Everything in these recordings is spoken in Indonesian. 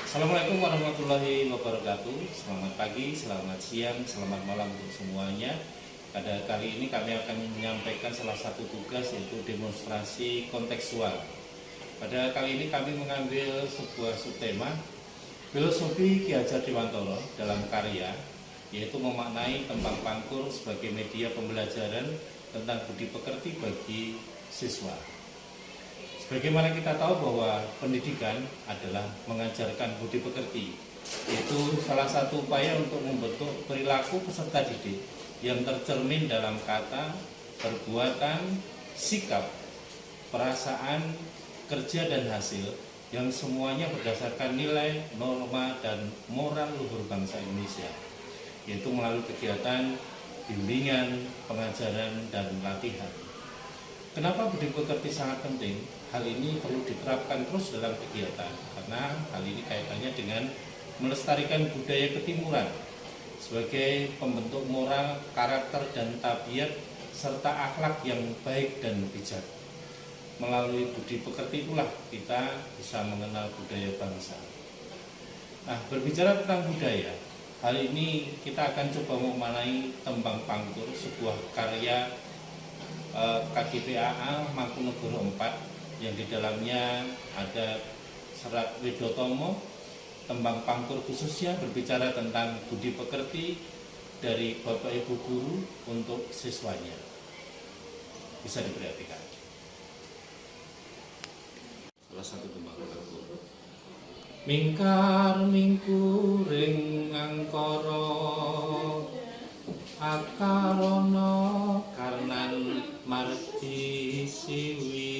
Assalamualaikum warahmatullahi wabarakatuh. Selamat pagi, selamat siang, selamat malam untuk semuanya. Pada kali ini kami akan menyampaikan salah satu tugas, yaitu demonstrasi kontekstual. Pada kali ini kami mengambil sebuah subtema filosofi Ki Hajar Dewantara dalam karya, yaitu memaknai tembang pangkur sebagai media pembelajaran tentang budi pekerti bagi siswa. Sebagaimana kita tahu bahwa pendidikan adalah mengajarkan budi pekerti, yaitu salah satu upaya untuk membentuk perilaku peserta didik yang tercermin dalam kata, perbuatan, sikap, perasaan, kerja dan hasil yang semuanya berdasarkan nilai, norma, dan moral luhur bangsa Indonesia, yaitu melalui kegiatan bimbingan, pengajaran, dan latihan. Kenapa budi pekerti sangat penting? Hal ini perlu diterapkan terus dalam kegiatan, karena hal ini kaitannya dengan melestarikan budaya ketimuran sebagai pembentuk moral, karakter, dan tabiat serta akhlak yang baik dan bijak. Melalui budi pekerti itulah kita bisa mengenal budaya bangsa. Nah, berbicara tentang budaya, hal ini kita akan coba memaknai tembang pangkur, sebuah karya KGPAA Mangkunegoro 4 yang di dalamnya ada serat Widotomo. Tembang pangkur khususnya berbicara tentang budi pekerti dari Bapak Ibu guru untuk siswanya. Bisa diperhatikan. Salah satu tembang pangkur. Mingkar mingkuring angkara akarono karnan mardi siwi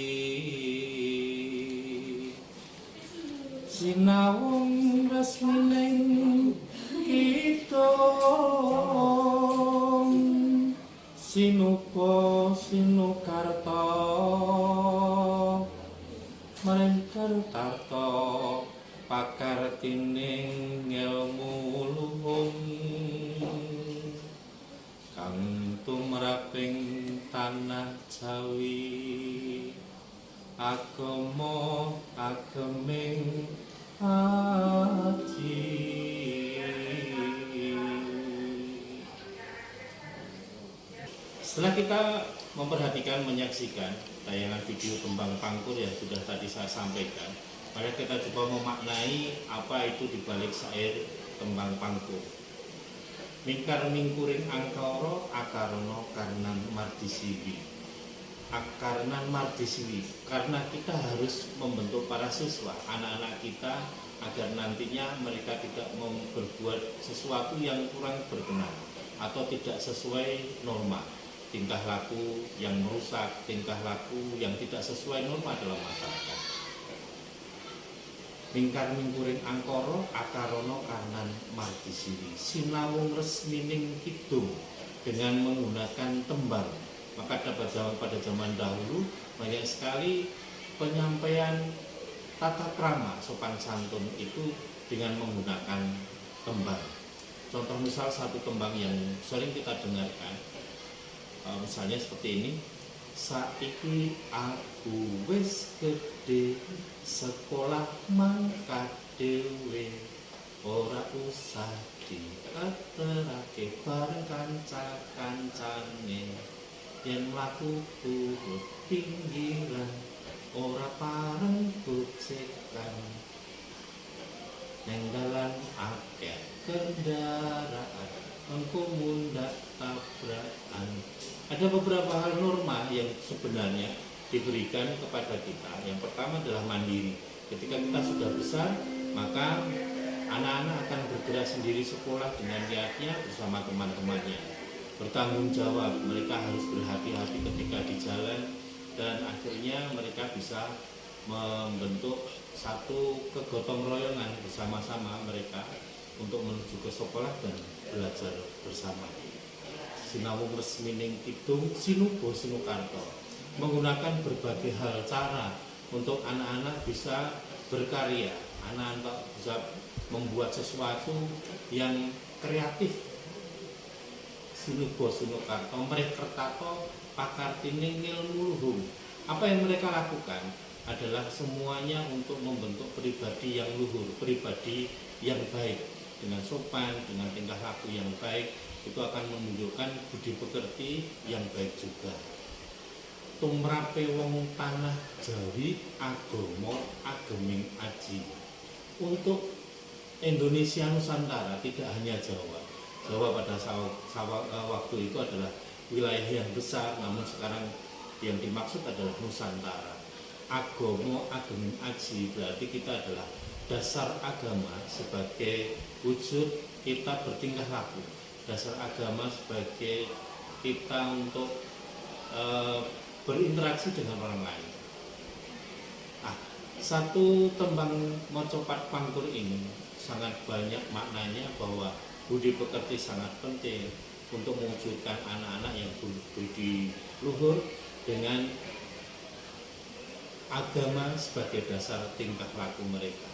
sinawung resmining kidung sinupa sinukarta marengker tarta pakartining ilmu luhung kang tumraping tanah Jawi agama ageming aji. Setelah kita memperhatikan, menyaksikan tayangan video tembang pangkur yang sudah tadi saya sampaikan, maka kita coba memaknai apa itu dibalik syair tembang pangkur. Mingkar mingkuring angkara akarono karnan mardisiwi. Akarnan mardisiwi, karena kita harus membentuk para siswa, anak-anak kita, agar nantinya mereka tidak berbuat sesuatu yang kurang berkenan atau tidak sesuai norma, tingkah laku yang merusak, tingkah laku yang tidak sesuai norma dalam masyarakat. Mingkar mingkuring angkara akarono karnan mardisiwi, sinawung resmining kidung, dengan menggunakan tembang. Maka pada zaman dahulu banyak sekali penyampaian tata krama sopan santun itu dengan menggunakan tembang. Contoh misal satu tembang yang sering kita dengarkan, misalnya seperti ini. Saiki aku wis gede, sekolah mangkat dhewe, ora usah diaterake bareng kanca-kancane, yen mlaku turut pinggiran, ora pareng gocekan, neng dalan akeh kendaraan, engko mundak tabrakan. Ada beberapa hal norma yang sebenarnya diberikan kepada kita. Yang pertama adalah mandiri. Ketika kita sudah besar, maka anak-anak akan bergerak sendiri sekolah dengan niatnya bersama teman-temannya. Bertanggung jawab, mereka harus berhati-hati ketika di jalan, dan akhirnya mereka bisa membentuk satu kegotong royongan bersama-sama mereka untuk menuju ke sekolah dan belajar bersama. Sinawung resmining kidung sinubo sinukarto, menggunakan berbagai hal cara untuk anak-anak bisa berkarya, anak-anak bisa membuat sesuatu yang kreatif. Sinubo sinukarto mreh kertato pakartining ilmu luhung, Apa yang mereka lakukan adalah semuanya untuk membentuk pribadi yang luhur, pribadi yang baik, dengan sopan, dengan tingkah laku yang baik, itu akan menunjukkan budi pekerti yang baik juga. Tumrape wong tanah Jawi agama ageming aji. Untuk Indonesia Nusantara, tidak hanya Jawa. Jawa pada waktu itu adalah wilayah yang besar, namun sekarang yang dimaksud adalah Nusantara. Agama ageming aji berarti kita adalah dasar agama sebagai wujud kita bertingkah laku. Dasar agama sebagai kita untuk berinteraksi dengan orang lain. Satu tembang mocopat pangkur ini sangat banyak maknanya, bahwa budi pekerti sangat penting untuk mewujudkan anak-anak yang budi luhur dengan agama sebagai dasar tingkah laku mereka.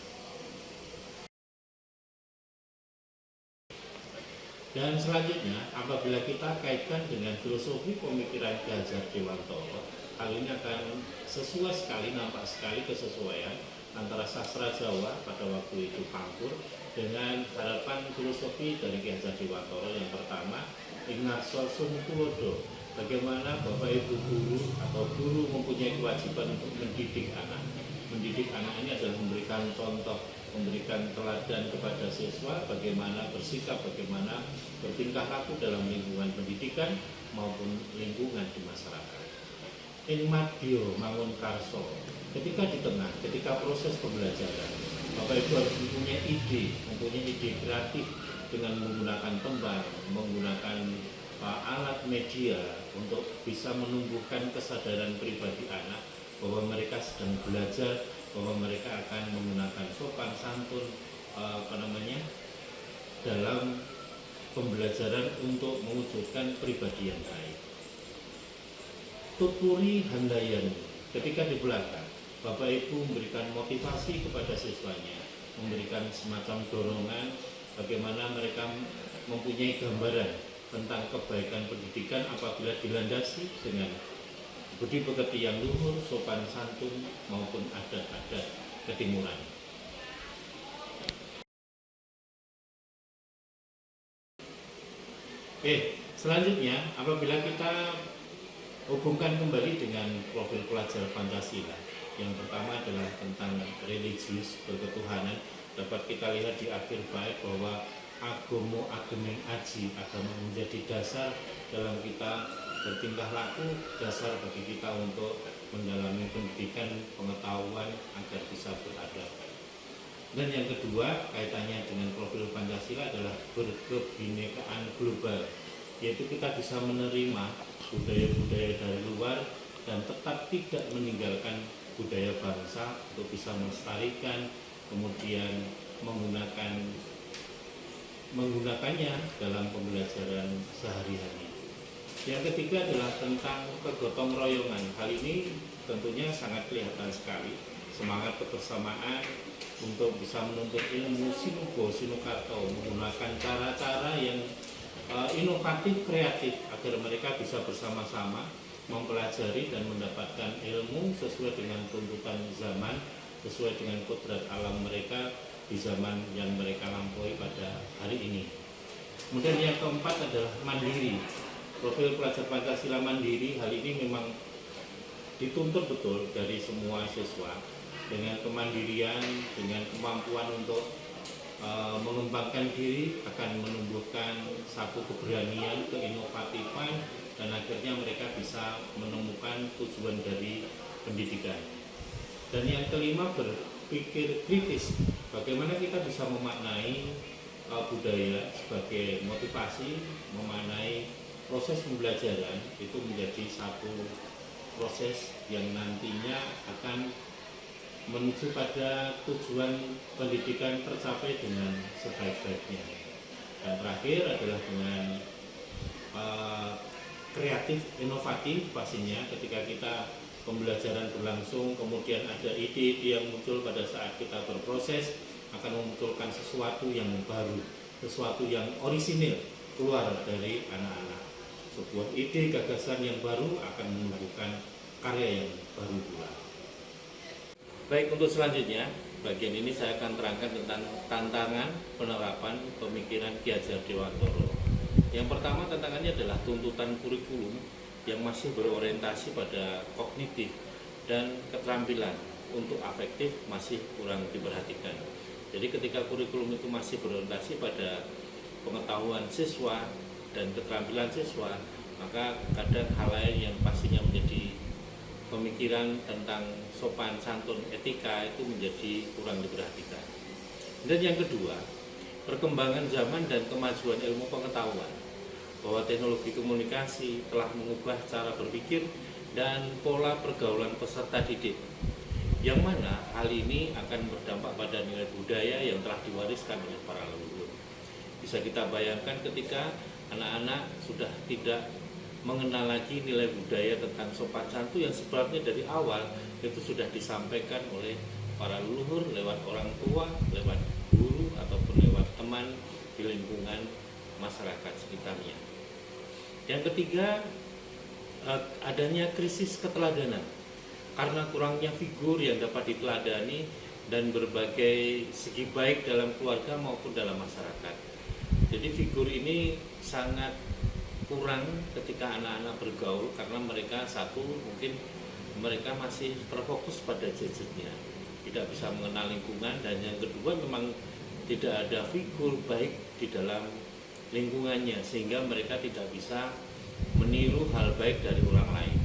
Dan selanjutnya, apabila kita kaitkan dengan filosofi pemikiran Ki Hajar Dewantara, hal ini akan sesuai sekali, nampak sekali kesesuaian antara sastra Jawa pada waktu itu pangkur dengan harapan filosofi dari Ki Hajar Dewantara. Yang pertama, Ingarso Sumtulodo, bagaimana Bapak Ibu guru atau guru mempunyai kewajiban untuk mendidik anak. Mendidik anak ini adalah memberikan contoh, memberikan teladan kepada siswa, bagaimana bersikap, bagaimana bertingkah laku dalam lingkungan pendidikan maupun lingkungan di masyarakat. Ing madya mangun karso, ketika di tengah, ketika proses pembelajaran, Bapak Ibu harus mempunyai ide kreatif dengan menggunakan tembang, menggunakan alat media untuk bisa menumbuhkan kesadaran pribadi anak bahwa mereka sedang belajar, bahwa mereka akan menggunakan sopan santun dalam pembelajaran untuk mewujudkan pribadi yang baik. Tuturi handayani, ketika di belakang Bapak Ibu memberikan motivasi kepada siswanya, memberikan semacam dorongan bagaimana mereka mempunyai gambaran tentang kebaikan pendidikan apabila dilandasi dengan budi pekerti yang luhur, sopan santun maupun adat-adat ketimuran. Selanjutnya, apabila kita hubungkan kembali dengan profil pelajar Pancasila, yang pertama adalah tentang religius, berketuhanan, dapat kita lihat di akhir bait bahwa agama ageming aji, agama menjadi dasar dalam kita bertingkah laku, dasar bagi kita untuk mendalami pendidikan, pengetahuan agar bisa beradab. Dan yang kedua, kaitannya dengan profil Pancasila adalah berkebinekaan global, yaitu kita bisa menerima budaya-budaya dari luar dan tetap tidak meninggalkan budaya bangsa untuk bisa melestarikan, kemudian menggunakannya dalam pembelajaran sehari-hari. Yang ketiga adalah tentang kegotong royongan. Hal ini tentunya sangat kelihatan sekali, semangat kebersamaan untuk bisa menuntut ilmu sinubo sinukarto, menggunakan cara-cara yang inovatif, kreatif agar mereka bisa bersama-sama mempelajari dan mendapatkan ilmu sesuai dengan tuntutan zaman, sesuai dengan kodrat alam mereka di zaman yang mereka lampaui pada hari ini. Kemudian yang keempat adalah mandiri. Profil pelajar Pancasila mandiri, hal ini memang dituntut betul dari semua siswa, dengan kemandirian, dengan kemampuan untuk mengembangkan diri, akan menumbuhkan satu keberanian, keinovatifan, dan akhirnya mereka bisa menemukan tujuan dari pendidikan. Dan yang kelima, berpikir kritis, bagaimana kita bisa memaknai budaya sebagai motivasi, memaknai proses pembelajaran itu menjadi satu proses yang nantinya akan menuju pada tujuan pendidikan tercapai dengan sebaik-baiknya. Dan terakhir adalah dengan kreatif, inovatif pastinya ketika kita pembelajaran berlangsung, kemudian ada ide-ide yang muncul pada saat kita berproses, akan memunculkan sesuatu yang baru, sesuatu yang orisinil keluar dari anak-anak. Sebuah ide gagasan yang baru akan menumbuhkan karya yang baru pula. Baik, untuk selanjutnya, bagian ini saya akan terangkan tentang tantangan penerapan pemikiran Ki Hajar Dewantara. Yang pertama, tantangannya adalah tuntutan kurikulum yang masih berorientasi pada kognitif dan keterampilan untuk afektif masih kurang diperhatikan. Jadi ketika kurikulum itu masih berorientasi pada pengetahuan siswa dan keterampilan siswa, maka kadang hal lain yang pastinya menjadi pemikiran tentang sopan santun etika itu menjadi kurang diperhatikan. Dan yang kedua, perkembangan zaman dan kemajuan ilmu pengetahuan, bahwa teknologi komunikasi telah mengubah cara berpikir dan pola pergaulan peserta didik, yang mana hal ini akan berdampak pada nilai budaya yang telah diwariskan oleh para leluhur. Bisa kita bayangkan ketika anak-anak sudah tidak mengenal lagi nilai budaya tentang sopan santun yang sebenarnya dari awal itu sudah disampaikan oleh para leluhur lewat orang tua, lewat guru ataupun lewat teman di lingkungan masyarakat sekitarnya. Yang ketiga, adanya krisis keteladanan karena kurangnya figur yang dapat diteladani dan berbagai segi baik dalam keluarga maupun dalam masyarakat. Jadi figur ini sangat kurang ketika anak-anak bergaul karena mereka satu mungkin mereka masih terfokus pada gadgetnya, tidak bisa mengenal lingkungan, dan yang kedua memang tidak ada figur baik di dalam lingkungannya sehingga mereka tidak bisa meniru hal baik dari orang lain.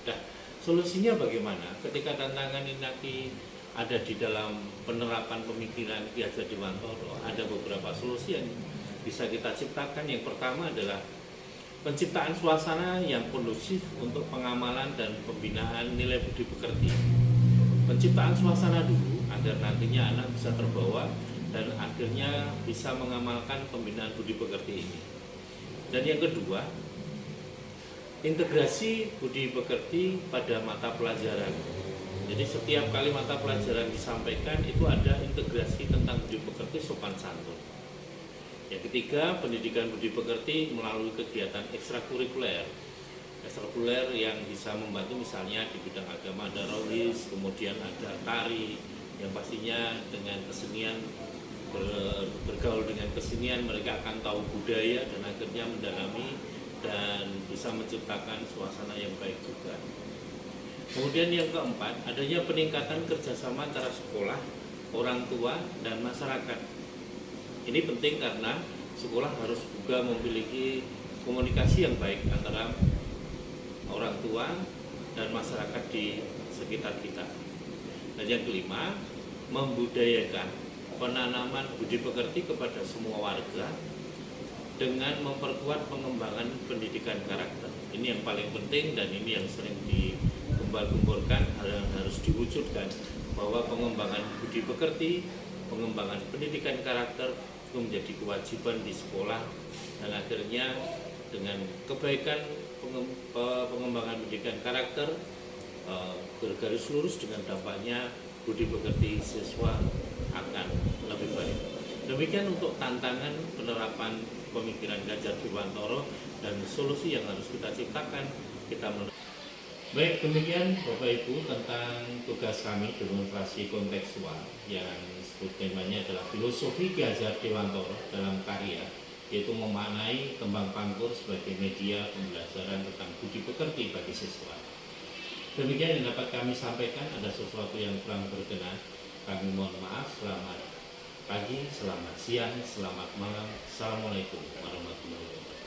Nah, solusinya bagaimana? Ketika tantangan ini nanti ada di dalam penerapan pemikiran Ki Hajar Dewantara, ada beberapa solusi yang bisa kita ciptakan. Yang pertama adalah penciptaan suasana yang kondusif untuk pengamalan dan pembinaan nilai budi pekerti. Penciptaan suasana dulu agar nantinya anak bisa terbawa dan akhirnya bisa mengamalkan pembinaan budi pekerti ini. Dan yang kedua, integrasi budi pekerti pada mata pelajaran. Jadi setiap kali mata pelajaran disampaikan itu ada integrasi tentang budi pekerti sopan santun. Yang ketiga, pendidikan budi pekerti melalui kegiatan ekstrakurikuler yang bisa membantu misalnya di bidang agama ada rohis, kemudian ada tari yang pastinya dengan kesenian bergaul dengan kesenian mereka akan tahu budaya dan akhirnya mendalami dan bisa menciptakan suasana yang baik juga. Kemudian yang keempat, adanya peningkatan kerjasama antara sekolah, orang tua, dan masyarakat. Ini penting karena sekolah harus juga memiliki komunikasi yang baik antara orang tua dan masyarakat di sekitar kita. Dan yang kelima, membudayakan penanaman budi pekerti kepada semua warga dengan memperkuat pengembangan pendidikan karakter. Ini yang paling penting dan ini yang sering digembal-gemborkan yang harus diwujudkan, bahwa pengembangan budi pekerti, pengembangan pendidikan karakter itu menjadi kewajiban di sekolah, dan akhirnya dengan kebaikan pengembangan pendidikan karakter bergaris lurus dengan dampaknya budi pekerti siswa akan lebih baik. Demikian untuk tantangan penerapan pemikiran Ki Hajar Dewantara dan solusi yang harus kita ciptakan. Baik, demikian Bapak Ibu tentang tugas kami demonstrasi kontekstual yang sebut temanya adalah filosofi Ki Hajar Dewantara dalam karya, yaitu memaknai Kembang Pangkur sebagai media pembelajaran tentang budi pekerti bagi siswa. Demikian yang dapat kami sampaikan. Ada sesuatu yang kurang berkenan, kami mohon maaf. Selamat pagi, selamat siang, selamat malam. Assalamualaikum warahmatullahi wabarakatuh.